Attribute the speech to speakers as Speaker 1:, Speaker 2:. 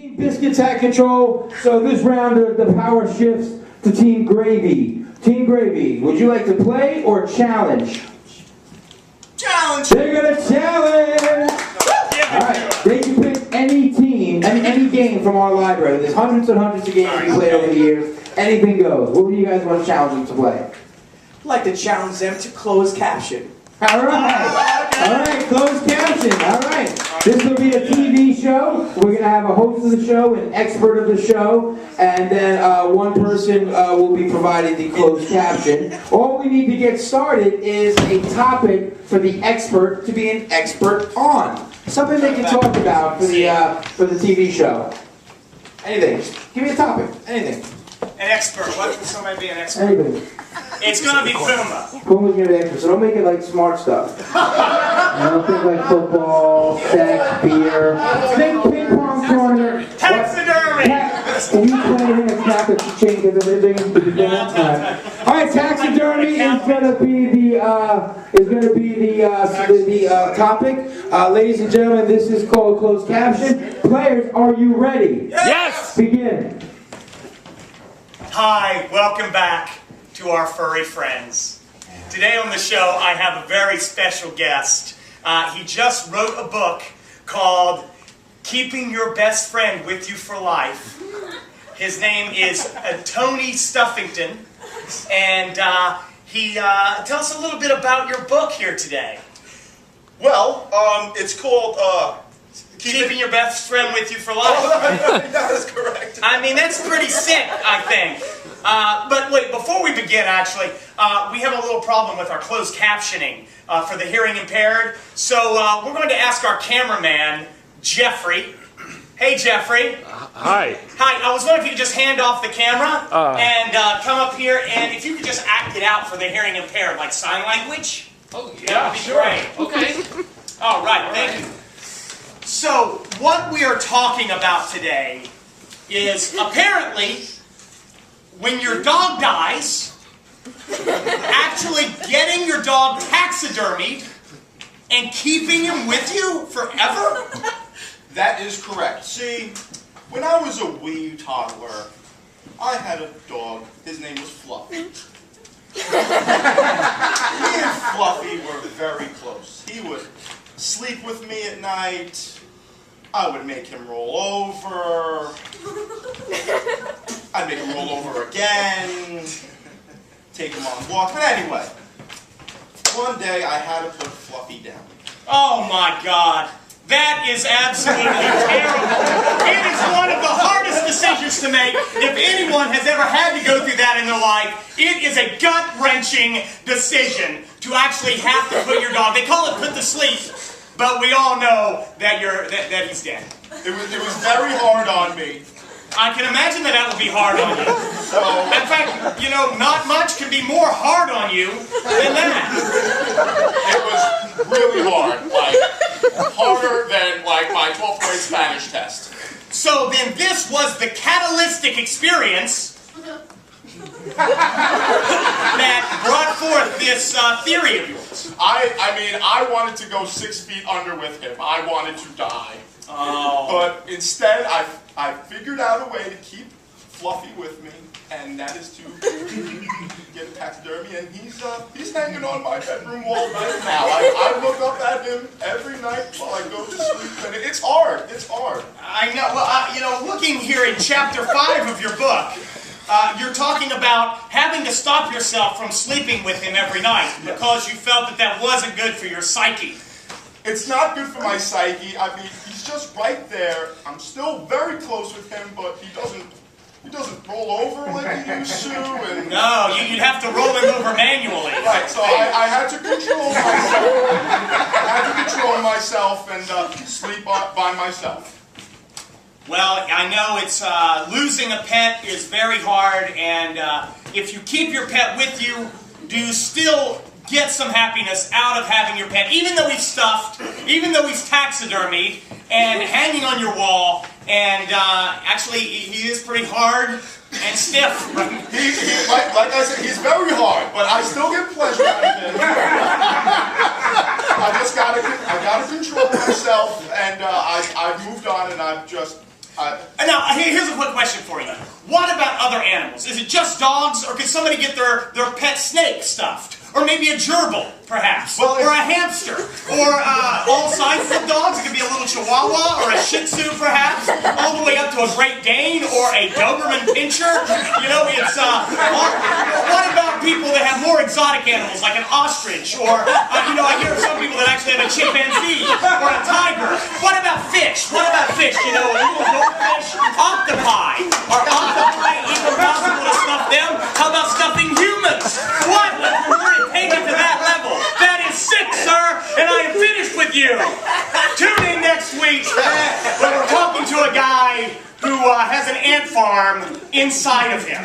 Speaker 1: Team Biscuits had control, so this round the power shifts to Team Gravy. Team Gravy, would you like to play or challenge?
Speaker 2: Challenge!
Speaker 1: They're gonna challenge! Alright, they can pick any team, any game from our library. There's hundreds and hundreds of games we played over the years. Anything goes. What do you guys want to challenge them to play?
Speaker 2: I'd like to challenge them to close caption.
Speaker 1: Alright, closed caption. Alright. This will be a TV show. We're going to have a host of the show, an expert of the show, and then one person will be providing the closed caption. All we need to get started is a topic for the expert to be an expert on. Something they can talk about for the TV show. Anything. Give me a topic. Anything.
Speaker 2: An expert. What can somebody be an expert?
Speaker 1: Anything.
Speaker 2: It's going to be Puma.
Speaker 1: Puma's going to be expert, so don't make it like smart stuff. I don't think like football, sex, beer. Think ping pong tournament.
Speaker 2: Taxidermy!
Speaker 1: Can you play it in a cap that you change because everything to the Alright, taxidermy is going to be the topic. Ladies and gentlemen, this is called closed caption. Players, are you ready?
Speaker 2: Yes!
Speaker 1: Begin.
Speaker 2: Hi, welcome back to our furry friends. Today on the show, I have a very special guest. He just wrote a book called Keeping Your Best Friend With You for Life. His name is Tony Stuffington, and he tell us a little bit about your book here today.
Speaker 3: Well, it's called
Speaker 2: Keeping Your Best Friend With You for Life.
Speaker 3: Oh, that is correct.
Speaker 2: I mean, that's pretty sick, I think. But wait, before we begin, actually, we have a little problem with our closed captioning for the hearing impaired. So we're going to ask our cameraman, Jeffrey. Hey, Jeffrey.
Speaker 4: Hi.
Speaker 2: Hi, I was wondering if you could just hand off the camera and come up here, and if you could just act it out for the hearing impaired, like sign language.
Speaker 4: Oh, yeah,
Speaker 2: That would be
Speaker 4: sure.
Speaker 2: great.
Speaker 4: Okay.
Speaker 2: All right, thank you. So, what we are talking about today is apparently when your dog dies, actually getting your dog taxidermied and keeping him with you forever?
Speaker 3: That is correct. See, when I was a wee toddler, I had a dog. His name was Fluffy. Me and Fluffy were very close. He would sleep with me at night. I would make him roll over. I'd make him roll over again. Take him on a walk. But anyway, one day I had to put Fluffy down.
Speaker 2: Oh my God. That is absolutely terrible. It is one of the hardest decisions to make. If anyone has ever had to go through that in their life, it is a gut-wrenching decision to actually have to put your dog, they call it put to sleep, but we all know that that he's dead.
Speaker 3: It was very hard on me.
Speaker 2: I can imagine that would be hard on you. In fact, you know, not much can be more hard on you than that.
Speaker 3: It was really hard, like harder than like my 12th grade Spanish test.
Speaker 2: So then this was the catalytic experience that brought forth this theory of yours.
Speaker 3: I mean, I wanted to go 6 feet under with him. I wanted to die.
Speaker 2: Oh.
Speaker 3: But instead, I figured out a way to keep Fluffy with me, and that is to get a taxidermy, and he's hanging on my bedroom wall right now. I look up at him every night while I go to sleep, and it's hard. It's hard.
Speaker 2: I know. Well, you know, looking here in chapter 5 of your book, you're talking about having to stop yourself from sleeping with him every night because you felt that that wasn't good for your psyche.
Speaker 3: It's not good for my psyche. I mean, he's just right there. I'm still very close with him, but he doesn't roll over like he used to. And
Speaker 2: no, you'd have to roll him over manually.
Speaker 3: Right, so I had to control myself. I had to control myself and sleep by myself.
Speaker 2: Well, I know it's losing a pet is very hard, and if you keep your pet with you, do you still get some happiness out of having your pet, even though he's stuffed, even though he's taxidermied, and hanging on your wall, and actually he is pretty hard and stiff.
Speaker 3: Like I said, he's very hard, but I still get pleasure out of him. I gotta control myself, and I've moved on, and I've just
Speaker 2: Now, here's a quick question for you. What about other animals? Is it just dogs, or could somebody get their pet snake stuffed? Or maybe a gerbil, perhaps.
Speaker 3: Well,
Speaker 2: or a hamster. Or all sizes of dogs. It could be a little chihuahua or a shih tzu, perhaps. All the way up to a Great Dane or a Doberman Pinscher. You know, it's... what about people that have more exotic animals, like an ostrich? Or, you know, I hear of some people that actually have a chimpanzee or a tiger. What about fish? What about fish? You know, a little goldfish, octopi. Are octopi even possible to stuff them? How about stuffing humans? What? Take it to that level. That is sick, sir, and I am finished with you. Tune in next week when we're talking to a guy who has an ant farm inside of him.